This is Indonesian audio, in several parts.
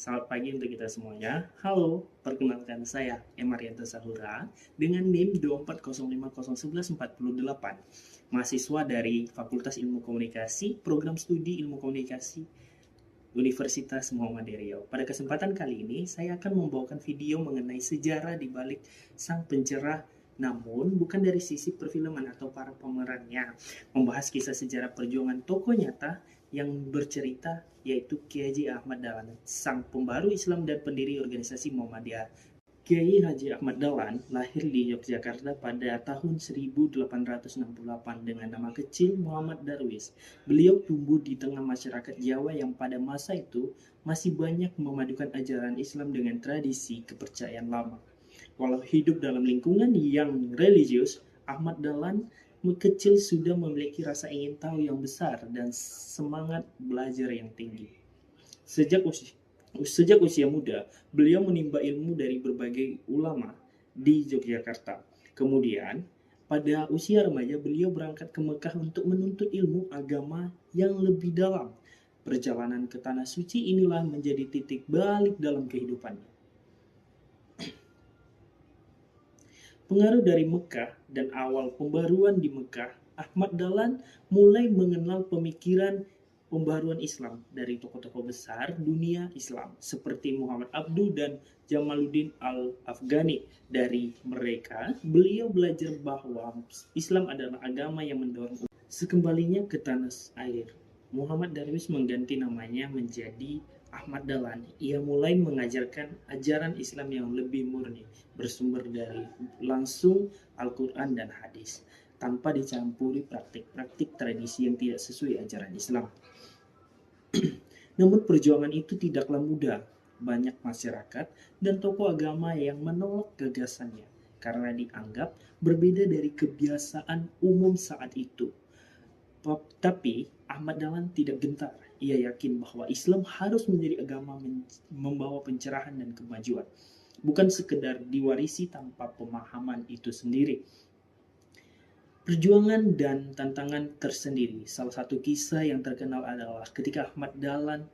Selamat pagi untuk kita semuanya. Halo, perkenalkan saya Emarianto Sahura dengan NIM 240501148, mahasiswa dari Fakultas Ilmu Komunikasi, Program Studi Ilmu Komunikasi Universitas Muhammadiyah Riau. Pada kesempatan kali ini, saya akan membawakan video mengenai sejarah di balik sang pencerah, namun bukan dari sisi perfilman atau para pemerannya. Membahas kisah sejarah perjuangan tokoh nyata yang bercerita, yaitu Kiai Haji Ahmad Dahlan, sang pembaru Islam dan pendiri organisasi Muhammadiyah. Kiai Haji Ahmad Dahlan lahir di Yogyakarta pada tahun 1868 dengan nama kecil Muhammad Darwis. Beliau tumbuh di tengah masyarakat Jawa yang pada masa itu masih banyak memadukan ajaran Islam dengan tradisi kepercayaan lama. Walau hidup dalam lingkungan yang religius, Ahmad Dahlan kecil sudah memiliki rasa ingin tahu yang besar dan semangat belajar yang tinggi. Sejak usia muda, beliau menimba ilmu dari berbagai ulama di Yogyakarta. Kemudian, pada usia remaja, beliau berangkat ke Mekah untuk menuntut ilmu agama yang lebih dalam. Perjalanan ke Tanah Suci inilah menjadi titik balik dalam kehidupannya. Pengaruh dari Mekah dan awal pembaruan di Mekah, Ahmad Dahlan mulai mengenal pemikiran pembaruan Islam dari tokoh-tokoh besar dunia Islam seperti Muhammad Abduh dan Jamaluddin Al-Afghani. Dari mereka, beliau belajar bahwa Islam adalah agama yang mendorong. Sekembalinya ke tanah air, Muhammad Darwis mengganti namanya menjadi Ahmad Dahlan. Ia mulai mengajarkan ajaran Islam yang lebih murni, bersumber dari langsung Al-Quran dan hadis, tanpa dicampuri praktik-praktik tradisi yang tidak sesuai ajaran Islam. Namun perjuangan itu tidaklah mudah. Banyak masyarakat dan tokoh agama yang menolak gagasannya karena dianggap berbeda dari kebiasaan umum saat itu. Tapi Ahmad Dahlan tidak gentar. Ia yakin bahwa Islam harus menjadi agama membawa pencerahan dan kemajuan, bukan sekedar diwarisi tanpa pemahaman itu sendiri. Perjuangan dan tantangan tersendiri. Salah satu kisah yang terkenal adalah ketika Ahmad Dahlan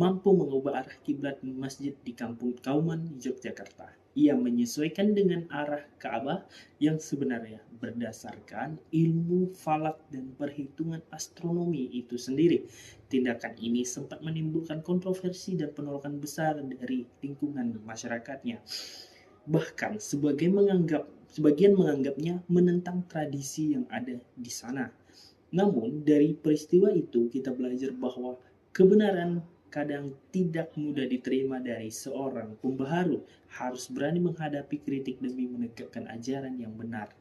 mampu mengubah arah kiblat masjid di kampung Kauman, Yogyakarta. Ia menyesuaikan dengan arah Ka'bah yang sebenarnya berdasarkan ilmu falak dan perhitungan astronomi itu sendiri. Tindakan ini sempat menimbulkan kontroversi dan penolakan besar dari lingkungan masyarakatnya. Bahkan sebagian menganggapnya menentang tradisi yang ada di sana. Namun dari peristiwa itu kita belajar bahwa kebenaran kadang tidak mudah diterima dari seorang pembaharu, harus berani menghadapi kritik demi menegakkan ajaran yang benar.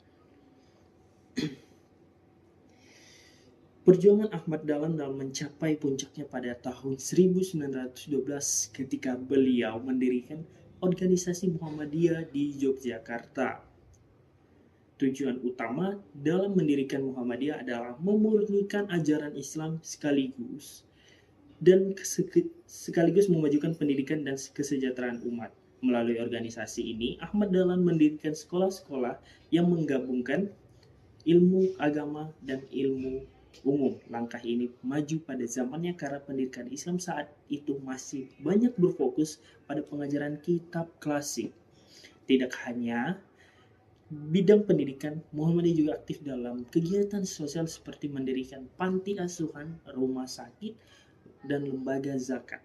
Perjuangan Ahmad Dahlan dalam mencapai puncaknya pada tahun 1912 ketika beliau mendirikan organisasi Muhammadiyah di Yogyakarta. Tujuan utama dalam mendirikan Muhammadiyah adalah memurnikan ajaran Islam sekaligus memajukan pendidikan dan kesejahteraan umat. Melalui organisasi ini, Ahmad Dahlan mendirikan sekolah-sekolah yang menggabungkan ilmu agama dan ilmu umum. Langkah ini maju pada zamannya karena pendidikan Islam saat itu masih banyak berfokus pada pengajaran kitab klasik. Tidak hanya bidang pendidikan, Muhammadiyah juga aktif dalam kegiatan sosial seperti mendirikan panti asuhan, rumah sakit, dan lembaga zakat.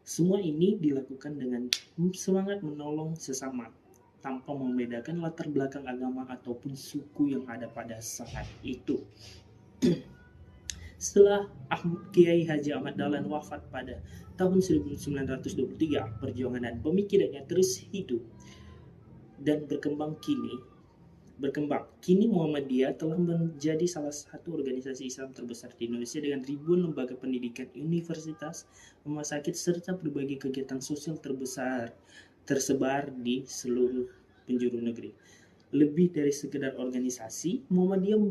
Semua ini dilakukan dengan semangat menolong sesama, tanpa membedakan latar belakang agama ataupun suku yang ada pada saat itu. Setelah Kiai Haji Ahmad Dahlan wafat pada tahun 1923, perjuangan dan pemikirannya terus hidup dan berkembang. Kini Muhammadiyah telah menjadi salah satu organisasi Islam terbesar di Indonesia dengan ribuan lembaga pendidikan, universitas, rumah sakit, serta berbagai kegiatan sosial tersebar di seluruh penjuru negeri. Lebih dari sekedar organisasi, Muhammadiyah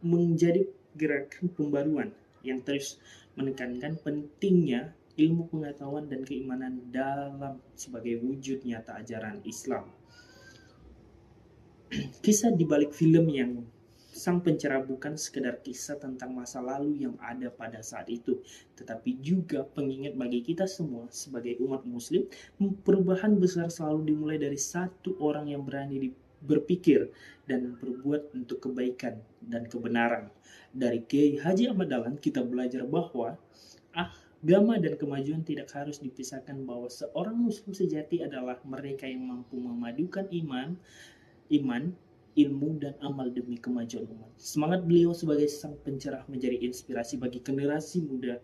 menjadi gerakan pembaruan yang terus menekankan pentingnya ilmu pengetahuan dan keimanan dalam sebagai wujud nyata ajaran Islam. Kisah di balik film yang Sang pencerah bukan sekedar kisah tentang masa lalu yang ada pada saat itu, tetapi juga pengingat bagi kita semua sebagai umat muslim. Perubahan besar selalu dimulai dari satu orang yang berani berpikir dan berbuat untuk kebaikan dan kebenaran. Dari Kiai Haji Ahmad Dahlan kita belajar bahwa agama dan kemajuan tidak harus dipisahkan, bahwa seorang muslim sejati adalah mereka yang mampu memadukan iman, ilmu, dan amal demi kemajuan umat. Semangat beliau sebagai sang pencerah menjadi inspirasi bagi generasi muda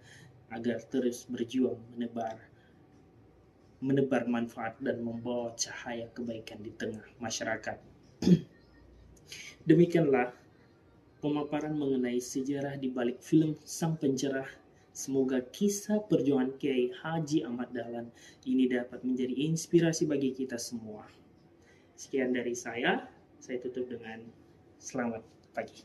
agar terus berjuang menebar manfaat dan membawa cahaya kebaikan di tengah masyarakat. Demikianlah pemaparan mengenai sejarah di balik film Sang Pencerah. Semoga kisah perjuangan Kiai Haji Ahmad Dahlan ini dapat menjadi inspirasi bagi kita semua. Sekian dari saya tutup dengan selamat pagi.